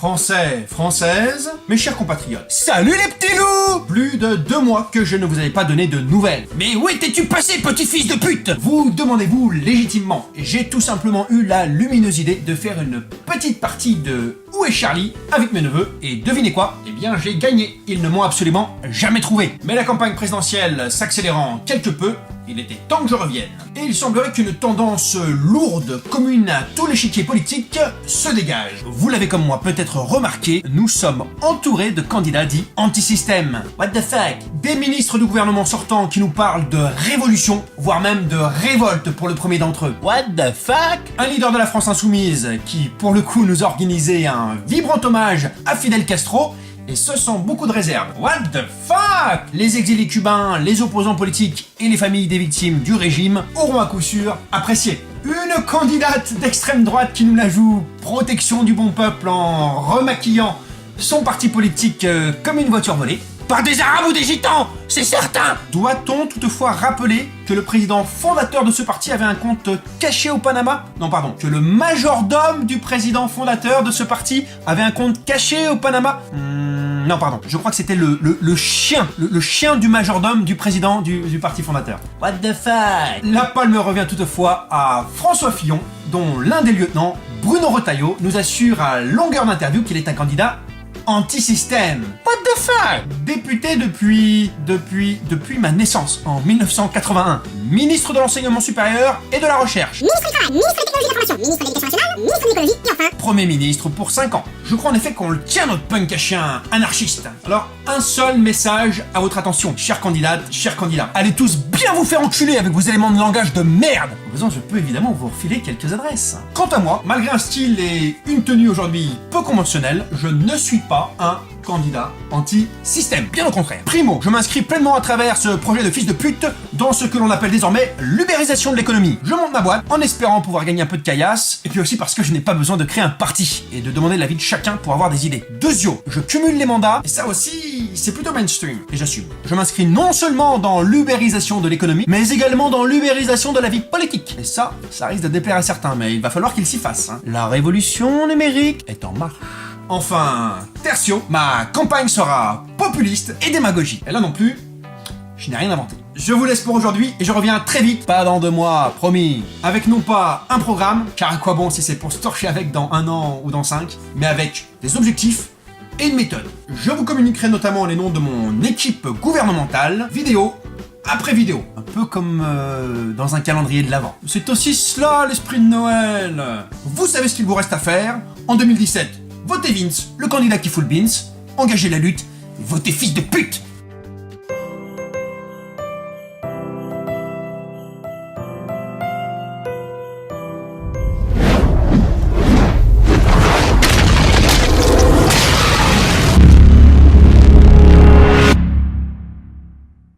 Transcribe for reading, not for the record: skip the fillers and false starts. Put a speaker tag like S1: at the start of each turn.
S1: Français, Françaises, mes chers compatriotes,
S2: Salut les petits loups!
S1: plus de 2 mois que je ne vous avais pas donné de nouvelles.
S2: Mais où étais-tu passé, petit fils de pute?
S1: Vous demandez-vous légitimement, j'ai tout simplement eu la lumineuse idée de faire une petite partie de Où est Charlie avec mes neveux, et devinez quoi? Eh bien j'ai gagné, ils ne m'ont absolument jamais trouvé. Mais la campagne présidentielle s'accélérant quelque peu, il était temps que je revienne. Et il semblerait qu'une tendance lourde, commune à tout l'échiquier politique, se dégage. Vous l'avez comme moi peut-être remarqué, nous sommes entourés de candidats dits anti-système. What the fuck? Des ministres du gouvernement sortant qui nous parlent de révolution, voire même de révolte pour le premier d'entre eux.
S2: What the fuck?
S1: Un leader de la France insoumise qui, pour le coup, nous a organisé un vibrant hommage à Fidel Castro, et ce sans beaucoup de réserve. What the fuck? Les exilés cubains, les opposants politiques et les familles des victimes du régime auront à coup sûr apprécié. Une candidate d'extrême droite qui nous la joue protection du bon peuple en remaquillant son parti politique comme une voiture volée.
S2: Par des arabes ou des gitans, c'est certain!
S1: Doit-on toutefois rappeler que le président fondateur de ce parti avait un compte caché au Panama? Non, pardon, que le majordome du président fondateur de ce parti avait un compte caché au Panama? Non, pardon, je crois que c'était le chien du majordome du président du parti fondateur.
S2: What the fuck?
S1: La palme revient toutefois à François Fillon, dont l'un des lieutenants, Bruno Retailleau, nous assure à longueur d'interview qu'il est un candidat anti-système.
S2: What the fuck?
S1: Député depuis ma naissance, en 1981. Ministre de l'enseignement supérieur et de la recherche.
S3: Ministre du Travail, ministre des Technologies de l'Information, ministre de l'Éducation nationale, ministre de l'Écologie et enfin...
S1: Premier ministre pour 5 ans. Je crois en effet qu'on le tient notre punk à chien anarchiste. Alors, un seul message à votre attention, chères candidates, chers candidats. Allez tous bien vous faire enculer avec vos éléments de langage de merde. Au besoin, je peux évidemment vous refiler quelques adresses. Quant à moi, malgré un style et une tenue aujourd'hui peu conventionnels, je ne suis pas un candidat anti-système. Bien au contraire. Primo, je m'inscris pleinement à travers ce projet de fils de pute dans ce que l'on appelle désormais l'ubérisation de l'économie. Je monte ma boîte en espérant pouvoir gagner un peu de caillasse, et puis aussi parce que je n'ai pas besoin de créer un parti et de demander l'avis de chacun pour avoir des idées. Deuxio, je cumule les mandats, et ça aussi, c'est plutôt mainstream, et j'assume. Je m'inscris non seulement dans l'ubérisation de l'économie, mais également dans l'ubérisation de la vie politique. Et ça risque de déplaire à certains, mais il va falloir qu'ils s'y fassent. La révolution numérique est en marche. Enfin, tertio, ma campagne sera populiste et démagogique. Et là non plus, je n'ai rien inventé. Je vous laisse pour aujourd'hui et je reviens très vite, pas dans 2 mois, promis. Avec non pas un programme, car à quoi bon si c'est pour se torcher avec dans 1 an ou dans 5, mais avec des objectifs et une méthode. Je vous communiquerai notamment les noms de mon équipe gouvernementale, vidéo après vidéo. Un peu comme dans un calendrier de l'Avent. C'est aussi cela l'esprit de Noël. Vous savez ce qu'il vous reste à faire en 2017. Votez Vince, le candidat qui fout le beans, engagez la lutte, votez fils de pute.